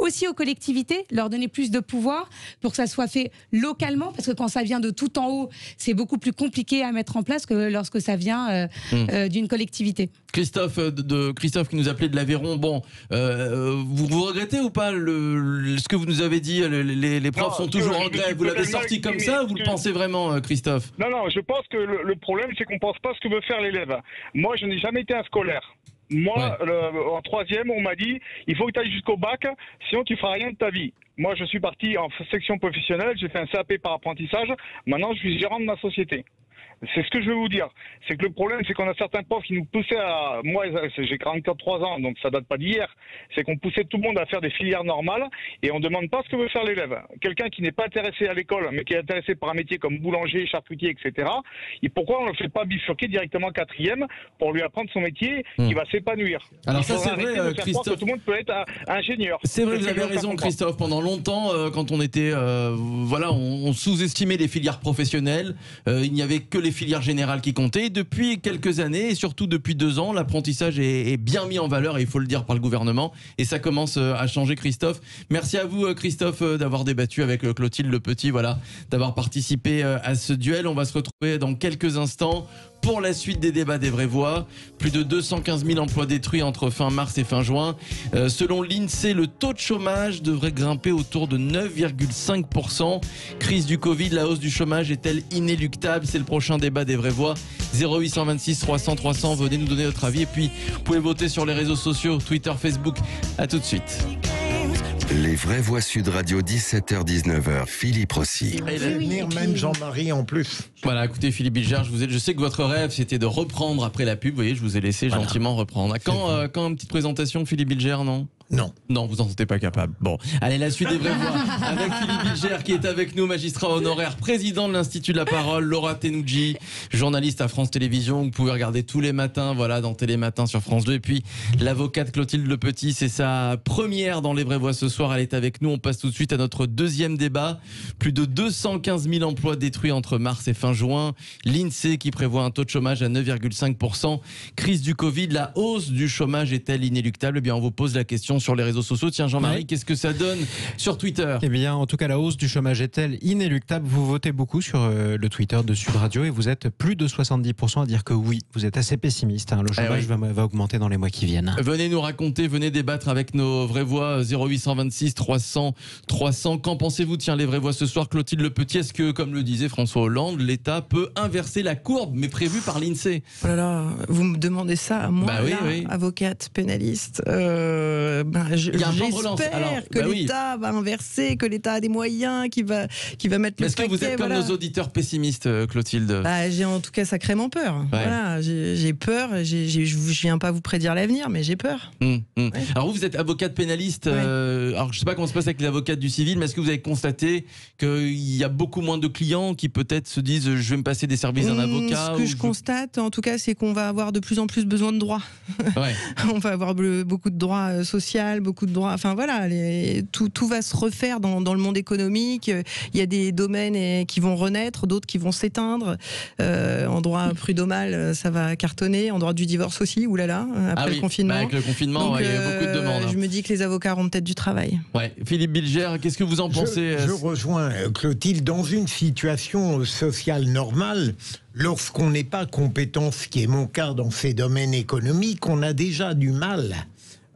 aussi aux collectivités, leur donner plus de pouvoir pour que ça soit fait localement, parce que quand ça vient de tout en haut, c'est beaucoup plus compliqué à mettre en place que lorsque ça vient d'une collectivité. Christophe qui nous appelait de l'Aveyron, vous regrettez ou pas ce que vous nous avez dit, les profs sont toujours en grève, vous l'avez sorti comme ça, ou vous le pensez vraiment, Christophe? Non, je pense que le problème, c'est qu'on ne pense pas ce que veut faire l'élève. Moi, je n'ai jamais été un scolaire. Moi, en 3e, on m'a dit, il faut que tu ailles jusqu'au bac, sinon tu feras rien de ta vie. Moi, je suis parti en section professionnelle, j'ai fait un CAP par apprentissage, maintenant je suis gérant de ma société. C'est ce que je veux vous dire. C'est que le problème, c'est qu'on a certains profs qui nous poussaient à... Moi, j'ai 43 ans, donc ça date pas d'hier. C'est qu'on poussait tout le monde à faire des filières normales et on demande pas ce que veut faire l'élève. Quelqu'un qui n'est pas intéressé à l'école, mais qui est intéressé par un métier comme boulanger, charcutier, etc. Et pourquoi on ne le fait pas bifurquer directement 4e pour lui apprendre son métier qui va s'épanouir? Alors ça, c'est vrai, Christophe. Que tout le monde peut être ingénieur. C'est vrai, vous avez raison, Christophe. Pendant longtemps, quand on était... on sous-estimait les filières professionnelles. Il n'y avait que les filières générales qui comptaient. Depuis quelques années, et surtout depuis 2 ans, l'apprentissage est bien mis en valeur, et il faut le dire, par le gouvernement, et ça commence à changer. Christophe, merci à vous, Christophe, d'avoir débattu avec Clotilde Le Petit, d'avoir participé à ce duel. On va se retrouver dans quelques instants pour la suite des débats des vraies voix. Plus de 215 000 emplois détruits entre fin mars et fin juin. Selon l'INSEE, le taux de chômage devrait grimper autour de 9,5%. Crise du Covid, la hausse du chômage est-elle inéluctable? C'est le prochain débat des vraies voix. 0826 300 300, venez nous donner votre avis. Et puis, vous pouvez voter sur les réseaux sociaux, Twitter, Facebook. À tout de suite. Les vraies voix Sud Radio, 17h-19h, Philippe Rossi. Il va venir même Jean-Marie en plus. Voilà, écoutez Philippe Bilger, je sais que votre rêve c'était de reprendre après la pub. Vous voyez, je vous ai laissé gentiment reprendre. Quand une petite présentation, Philippe Bilger, non? Non, vous en sentez pas capable. Bon, allez, la suite des vraies voix avec Philippe Bilger qui est avec nous, magistrat honoraire, président de l'Institut de la Parole, Laura Tenoudji, journaliste à France Télévisions. Vous pouvez regarder tous les matins, voilà, dans Télématin sur France 2. Et puis l'avocate Clotilde Lepetit, c'est sa première dans les vraies voix ce soir. Elle est avec nous. On passe tout de suite à notre deuxième débat. Plus de 215 000 emplois détruits entre mars et fin juin. L'INSEE qui prévoit un taux de chômage à 9,5%. Crise du Covid, la hausse du chômage est-elle inéluctable? Eh bien, on vous pose la question sur les réseaux sociaux. Tiens, Jean-Marie, qu'est-ce que ça donne sur Twitter? Eh bien, en tout cas, la hausse du chômage est-elle inéluctable? Vous votez beaucoup sur le Twitter de Sud Radio et vous êtes plus de 70% à dire que oui. Vous êtes assez pessimiste. Le chômage va augmenter dans les mois qui viennent. Venez nous raconter, venez débattre avec nos vraies voix. 0826 300 300. Qu'en pensez-vous? Tiens, les vraies voix ce soir. Clotilde Lepetit, est-ce que, comme le disait François Hollande, l'État peut inverser la courbe, mais prévue par l'INSEE? Oh là là, vous me demandez ça à moi, oui. avocate pénaliste. J'espère que l'État va inverser, que l'État a des moyens, qui va mettre le Est-ce que vous êtes comme nos auditeurs pessimistes, Clotilde? J'ai en tout cas sacrément peur. Voilà, j'ai peur. Je viens pas vous prédire l'avenir, mais j'ai peur. Alors vous êtes avocate pénaliste. Alors je sais pas comment ça se passe avec les avocates du civil, mais est-ce que vous avez constaté qu'il y a beaucoup moins de clients qui peut-être se disent je vais me passer des services d'un avocat? Ce que je constate, en tout cas, c'est qu'on va avoir de plus en plus besoin de droits. On va avoir beaucoup de droits sociaux, beaucoup de droits. Enfin voilà, tout va se refaire dans le monde économique. Il y a des domaines qui vont renaître, d'autres qui vont s'éteindre. En droit prud'homal, ça va cartonner. En droit du divorce aussi, oulala, après le confinement. Avec le confinement, il y a beaucoup de demandes. Je me dis que les avocats auront peut-être du travail. Philippe Bilger, qu'est-ce que vous en pensez? Je rejoins Clotilde. Dans une situation sociale normale, lorsqu'on n'est pas compétent, ce qui est mon cas dans ces domaines économiques, on a déjà du mal.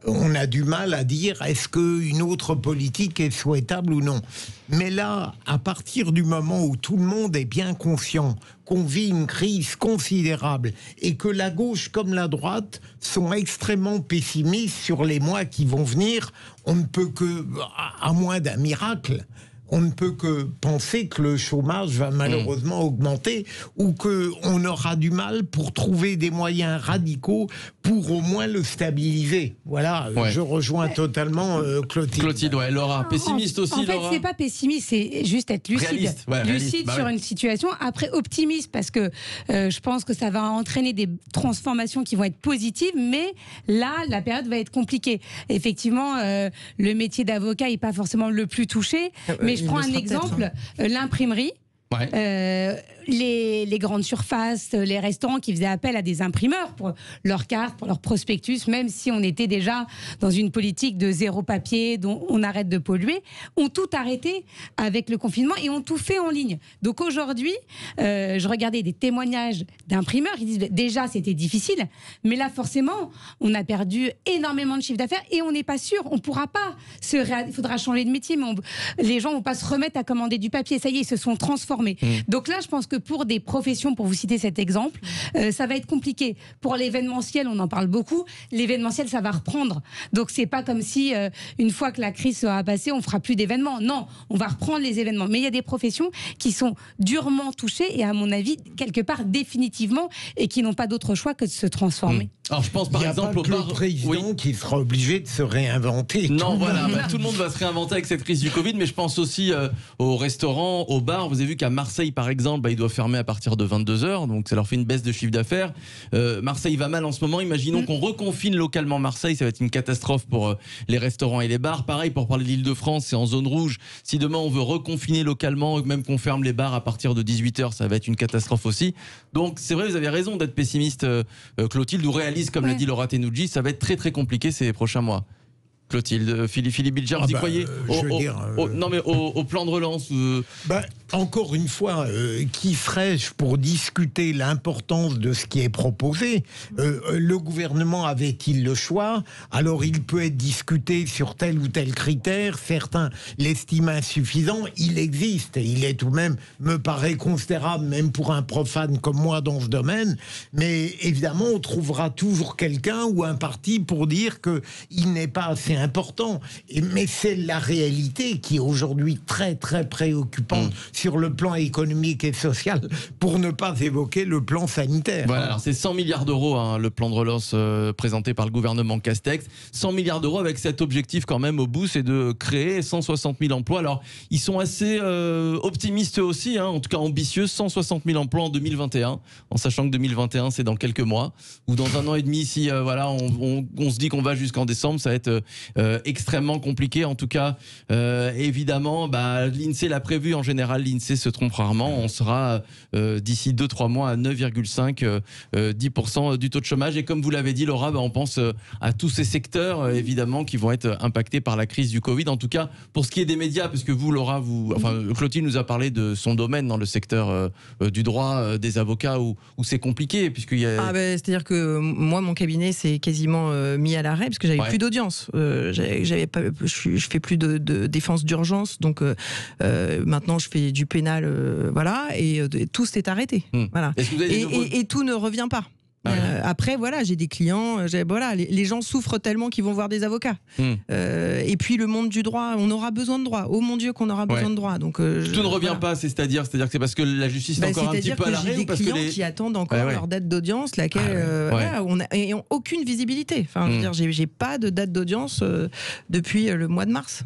On a du mal à dire est-ce qu'une autre politique est souhaitable ou non. Mais là, à partir du moment où tout le monde est bien conscient qu'on vit une crise considérable et que la gauche comme la droite sont extrêmement pessimistes sur les mois qui vont venir, on ne peut que, à moins d'un miracle, on ne peut que penser que le chômage va malheureusement augmenter ou qu'on aura du mal pour trouver des moyens radicaux pour au moins le stabiliser. Voilà, je rejoins totalement Clotilde. Clotilde, Laura, pessimiste aussi, Laura. En fait, c'est pas pessimiste, c'est juste être lucide. Lucide sur une situation. Après, optimiste, parce que je pense que ça va entraîner des transformations qui vont être positives, mais là, la période va être compliquée. Effectivement, le métier d'avocat n'est pas forcément le plus touché, mais je prends un exemple, l'imprimerie. Les grandes surfaces, les restaurants qui faisaient appel à des imprimeurs pour leurs cartes, pour leurs prospectus, même si on était déjà dans une politique de zéro papier, dont on arrête de polluer, ont tout arrêté avec le confinement et ont tout fait en ligne. Donc aujourd'hui, je regardais des témoignages d'imprimeurs qui disent déjà c'était difficile, mais là forcément on a perdu énormément de chiffre d'affaires et on n'est pas sûr, on ne pourra pas il faudra changer de métier, mais les gens ne vont pas se remettre à commander du papier, ça y est, ils se sont transformés. Donc là je pense que pour des professions, pour vous citer cet exemple, ça va être compliqué. Pour l'événementiel, on en parle beaucoup, l'événementiel ça va reprendre. Donc c'est pas comme si une fois que la crise sera passée, on fera plus d'événements. Non, on va reprendre les événements. Mais il y a des professions qui sont durement touchées et à mon avis, quelque part définitivement, et qui n'ont pas d'autre choix que de se transformer. Alors je pense par exemple au président qui sera obligé de se réinventer. Non, voilà, tout le monde va se réinventer avec cette crise du Covid, mais je pense aussi aux restaurants, aux bars. Vous avez vu qu'à Marseille, par exemple, ils doivent fermer à partir de 22h, donc ça leur fait une baisse de chiffre d'affaires. Marseille va mal en ce moment. Imaginons qu'on reconfine localement Marseille, ça va être une catastrophe pour les restaurants et les bars. Pareil pour parler de l'Île-de-France, c'est en zone rouge. Si demain on veut reconfiner localement, même qu'on ferme les bars à partir de 18h, ça va être une catastrophe aussi. Donc c'est vrai, vous avez raison d'être pessimiste, Clotilde, ou réaliste, comme l'a dit Laura Tenoudji, ça va être très très compliqué ces prochains mois. Clotilde, Philippe Bilger, vous y croyez? Non mais au plan de relance encore une fois, qui serais-je pour discuter l'importance de ce qui est proposé? Le gouvernement avait-il le choix? Alors il peut être discuté sur tel ou tel critère. Certains l'estiment insuffisant. Il existe et il est tout de même, me paraît considérable, même pour un profane comme moi dans ce domaine. Mais évidemment, on trouvera toujours quelqu'un ou un parti pour dire qu'il n'est pas assez important. Mais c'est la réalité qui est aujourd'hui très très préoccupante sur le plan économique et social, pour ne pas évoquer le plan sanitaire. Voilà, alors c'est 100 milliards d'euros, hein, le plan de relance présenté par le gouvernement Castex. 100 milliards d'euros avec cet objectif quand même au bout, c'est de créer 160 000 emplois. Alors, ils sont assez optimistes aussi, hein, en tout cas ambitieux, 160 000 emplois en 2021, en sachant que 2021, c'est dans quelques mois, ou dans un an et demi, si voilà, on se dit qu'on va jusqu'en décembre, ça va être extrêmement compliqué. En tout cas, évidemment, l'INSEE l'a prévu, en général, l'INSEE se trompe rarement. On sera d'ici 2-3 mois à 9,5, 10% du taux de chômage. Et comme vous l'avez dit, Laura, on pense à tous ces secteurs, évidemment, qui vont être impactés par la crise du Covid. En tout cas, pour ce qui est des médias, parce que vous, Laura, Clotilde nous a parlé de son domaine dans le secteur du droit, des avocats, où c'est compliqué, puisqu'il y a... c'est-à-dire que moi, mon cabinet s'est quasiment mis à l'arrêt, parce que j'avais plus d'audience. Je fais plus de défense d'urgence, donc maintenant je fais du pénal, voilà, et tout s'est arrêté. Voilà. Et tout ne revient pas. Après, voilà, j'ai des clients, les gens souffrent tellement qu'ils vont voir des avocats. Et puis le monde du droit, on aura besoin de droit. Oh mon Dieu, qu'on aura besoin de droit. Donc, tout ne revient pas, c'est-à-dire que c'est parce que la justice est encore un petit peu à l'arrêt. J'ai des clients qui attendent encore leur date d'audience, laquelle on n'a aucune visibilité. Enfin, je veux dire, j'ai pas de date d'audience depuis le mois de mars.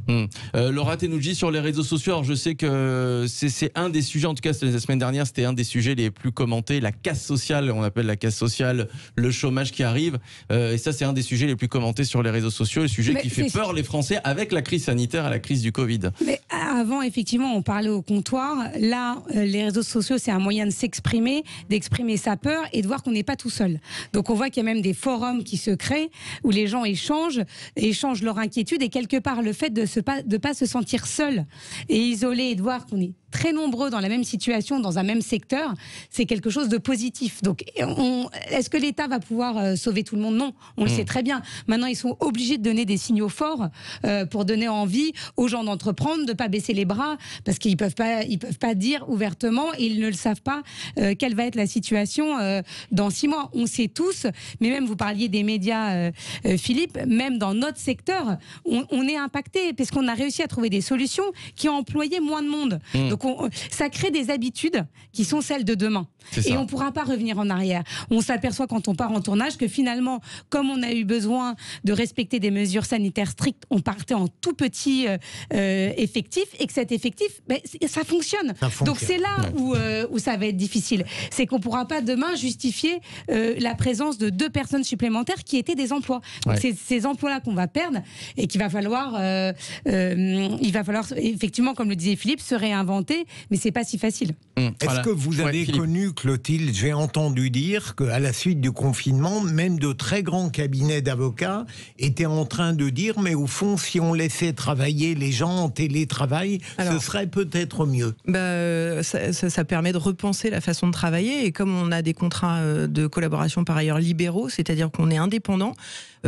Laura Tenoudji, sur les réseaux sociaux, alors je sais que c'est un des sujets, en tout cas la semaine dernière, c'était un des sujets les plus commentés, la casse sociale, on appelle la casse sociale, le chômage qui arrive, et ça c'est un des sujets les plus commentés sur les réseaux sociaux, le sujet qui fait peur les Français avec la crise sanitaire et la crise du Covid. Mais avant, effectivement, on parlait au comptoir. Là, les réseaux sociaux, c'est un moyen de s'exprimer, d'exprimer sa peur et de voir qu'on n'est pas tout seul. Donc on voit qu'il y a même des forums qui se créent où les gens échangent leur inquiétude, et quelque part le fait de pas se sentir seul et isolé et de voir qu'on est très nombreux dans la même situation, dans un même secteur, c'est quelque chose de positif. Donc, est-ce que l'État va pouvoir sauver tout le monde? Non, on le sait très bien. Maintenant, ils sont obligés de donner des signaux forts pour donner envie aux gens d'entreprendre, de ne pas baisser les bras, parce qu'ils peuvent pas dire ouvertement, et ils ne le savent pas, quelle va être la situation dans 6 mois. On sait tous, mais même vous parliez des médias, Philippe, même dans notre secteur, on est impacté, parce qu'on a réussi à trouver des solutions qui ont employé moins de monde. Donc, ça crée des habitudes qui sont celles de demain. Et on ne pourra pas revenir en arrière. On s'aperçoit quand on part en tournage que finalement, comme on a eu besoin de respecter des mesures sanitaires strictes, on partait en tout petit effectif, et que cet effectif, ça fonctionne. Donc c'est là où ça va être difficile. C'est qu'on ne pourra pas demain justifier la présence de 2 personnes supplémentaires qui étaient des emplois. Donc c'est ces emplois-là qu'on va perdre, et qu'il va falloir, effectivement, comme le disait Philippe, se réinventer. Mais c'est pas si facile. Est-ce que vous avez connu, Clotilde, j'ai entendu dire qu'à la suite du confinement, même de très grands cabinets d'avocats étaient en train de dire, mais au fond, si on laissait travailler les gens en télétravail, ce serait peut-être mieux. Ça permet de repenser la façon de travailler, et comme on a des contrats de collaboration par ailleurs libéraux, c'est-à-dire qu'on est indépendant,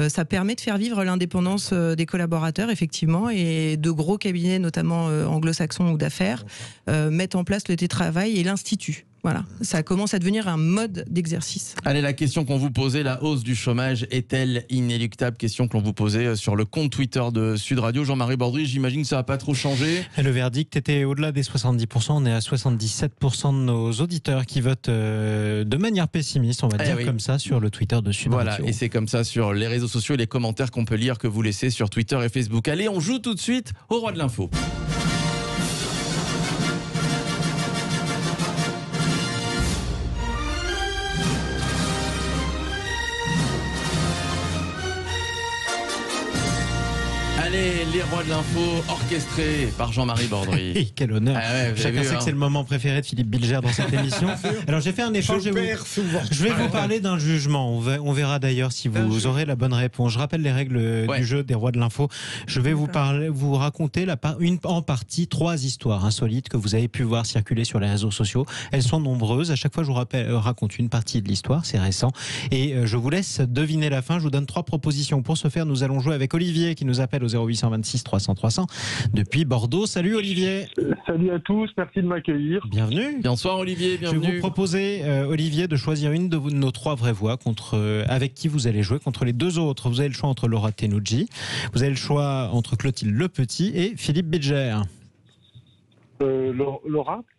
ça permet de faire vivre l'indépendance des collaborateurs, effectivement, et de gros cabinets, notamment anglo-saxons ou d'affaires, mettent en place le télétravail et l'institut. Voilà, ça commence à devenir un mode d'exercice. Allez, la question qu'on vous posait, la hausse du chômage est-elle inéluctable? Question que l'on vous posait sur le compte Twitter de Sud Radio. Jean-Marie Bordry, j'imagine que ça n'a pas trop changé. Le verdict était au-delà des 70%. On est à 77% de nos auditeurs qui votent de manière pessimiste, on va dire comme ça, sur le Twitter de Sud Radio. Voilà, et c'est comme ça sur les réseaux sociaux et les commentaires qu'on peut lire, que vous laissez sur Twitter et Facebook. Allez, on joue tout de suite au Roi de l'Info. les rois de l'info orchestrés par Jean-Marie Bordry. Quel honneur. Chacun sait que c'est le moment préféré de Philippe Bilger dans cette émission. Alors j'ai fait un effort. Je vais vous parler d'un jugement. On verra d'ailleurs si vous aurez la bonne réponse. Je rappelle les règles du jeu des rois de l'info. Je vais vous raconter en partie 3 histoires insolites que vous avez pu voir circuler sur les réseaux sociaux. Elles sont nombreuses. À chaque fois, je vous raconte une partie de l'histoire. C'est récent. Et je vous laisse deviner la fin. Je vous donne 3 propositions. Pour ce faire, nous allons jouer avec Olivier qui nous appelle au 0826 300 300 depuis Bordeaux. Salut Olivier. Salut à tous, merci de m'accueillir. Bienvenue. Bonsoir Olivier, bienvenue. Je vais vous proposer, Olivier, de choisir une de nos 3 vraies voix avec qui vous allez jouer contre les 2 autres. Vous avez le choix entre Laura Tenucci, vous avez le choix entre Clotilde Le Petit et Philippe Bilger.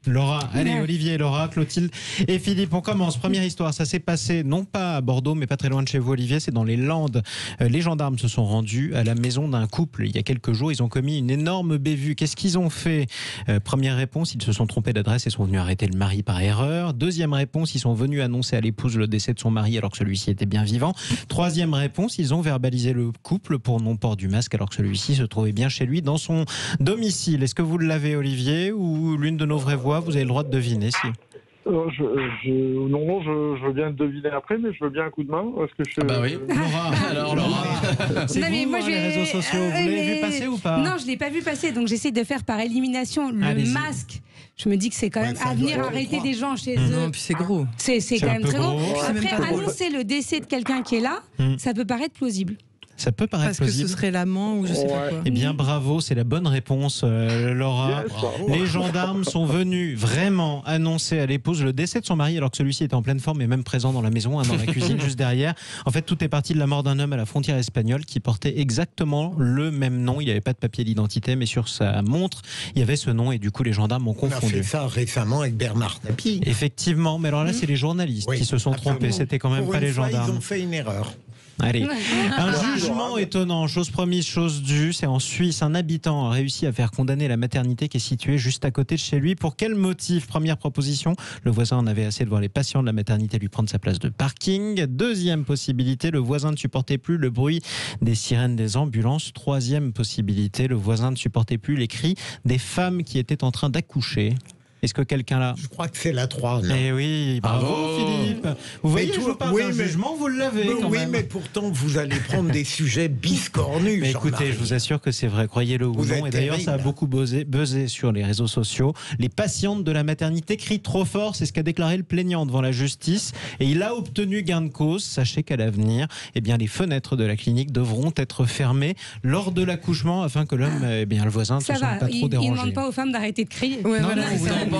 Laura, allez Olivier, Laura, Clotilde et Philippe, on commence. Première histoire, ça s'est passé non pas à Bordeaux mais pas très loin de chez vous Olivier, c'est dans les Landes. Les gendarmes se sont rendus à la maison d'un couple il y a quelques jours, ils ont commis une énorme bévue. Qu'est-ce qu'ils ont fait? Première réponse, ils se sont trompés d'adresse et sont venus arrêter le mari par erreur. Deuxième réponse, ils sont venus annoncer à l'épouse le décès de son mari alors que celui-ci était bien vivant. Troisième réponse, ils ont verbalisé le couple pour non-port du masque alors que celui-ci se trouvait bien chez lui dans son domicile. Est-ce que vous l'avez Olivier ou l'une de nos vraies voix? Vous avez le droit de deviner si. Non, je veux bien deviner après, mais je veux bien un coup de main. Oui. Laura, alors Laura. C'est vous, les réseaux sociaux. Vous l'avez vu passer ou pas? Non, je ne l'ai pas vu passer, donc j'essaie de faire par élimination le masque. Je me dis que c'est quand même à venir arrêter des gens chez eux. Non, puis c'est gros. C'est quand même très gros. Après, annoncer le décès de quelqu'un qui est là, ça peut paraître plausible. Ça peut paraître plausible. Parce que ce serait l'amant ou je sais pas quoi. Eh bien, bravo, c'est la bonne réponse, Laura. Les gendarmes sont venus vraiment annoncer à l'épouse le décès de son mari alors que celui-ci était en pleine forme et même présent dans la maison, dans la cuisine juste derrière. En fait, tout est parti de la mort d'un homme à la frontière espagnole qui portait exactement le même nom. Il n'avait pas de papier d'identité, mais sur sa montre, il y avait ce nom et du coup, les gendarmes ont confondu. On a fait ça récemment avec Bernard Tapie. Effectivement, mais alors là, c'est les journalistes qui se sont trompés. C'était quand même pas les gendarmes. Ils ont fait une erreur. Allez, un jugement étonnant, chose promise, chose due. C'est en Suisse, un habitant a réussi à faire condamner la maternité qui est située juste à côté de chez lui. Pour quel motif? Première proposition, le voisin en avait assez de voir les patients de la maternité lui prendre sa place de parking. Deuxième possibilité, le voisin ne supportait plus le bruit des sirènes des ambulances. Troisième possibilité, le voisin ne supportait plus les cris des femmes qui étaient en train d'accoucher. Est-ce que quelqu'un là? Je crois que c'est la 3. Eh oui, bravo Philippe. Vous voyez, je vous parle d'un jugement, vous l'avez quand même. Oui, mais pourtant, vous allez prendre des sujets biscornus. Mais écoutez, je vous assure que c'est vrai, croyez-le ou non. Et d'ailleurs, ça a beaucoup buzzé sur les réseaux sociaux. Les patientes de la maternité crient trop fort, c'est ce qu'a déclaré le plaignant devant la justice. Et il a obtenu gain de cause. Sachez qu'à l'avenir, les fenêtres de la clinique devront être fermées lors de l'accouchement afin que l'homme, le voisin, ne se sente pas trop dérangé. Il ne demande pas aux femmes d'arrêter de crier. Les femmes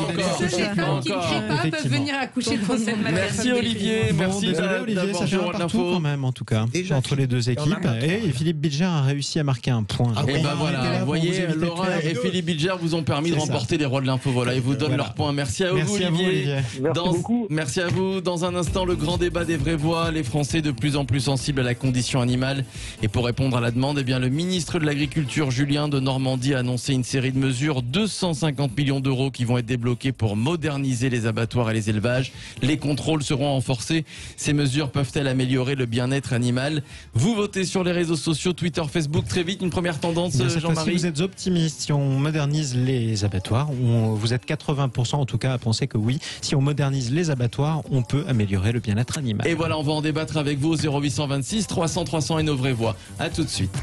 qui ne crient pas peuvent venir accoucher devant cette maternité. Merci Olivier, merci Olivier, ça fait un partout quand même en tout cas entre les 2 équipes. Et Philippe Bilger a réussi à marquer un point. Et ben voilà, vous voyez, Laura et Philippe Bilger vous ont permis de remporter les rois de l'info. Voilà, ils vous donnent leurs points. Merci à vous Olivier. Merci beaucoup. Merci à vous. Dans un instant, le grand débat des vraies voix. Les Français de plus en plus sensibles à la condition animale. Et pour répondre à la demande, le ministre de l'Agriculture Julien de Normandie a annoncé une série de mesures, 250 millions d'euros qui vont être débloqués pour moderniser les abattoirs et les élevages. Les contrôles seront renforcés. Ces mesures peuvent-elles améliorer le bien-être animal? Vous votez sur les réseaux sociaux, Twitter, Facebook. Très vite, une première tendance, Jean-Marie. Si vous êtes optimiste, si on modernise les abattoirs, vous êtes 80% en tout cas à penser que oui, si on modernise les abattoirs, on peut améliorer le bien-être animal. Et voilà, on va en débattre avec vous au 0826 300 300 et nos vraies voix. À tout de suite.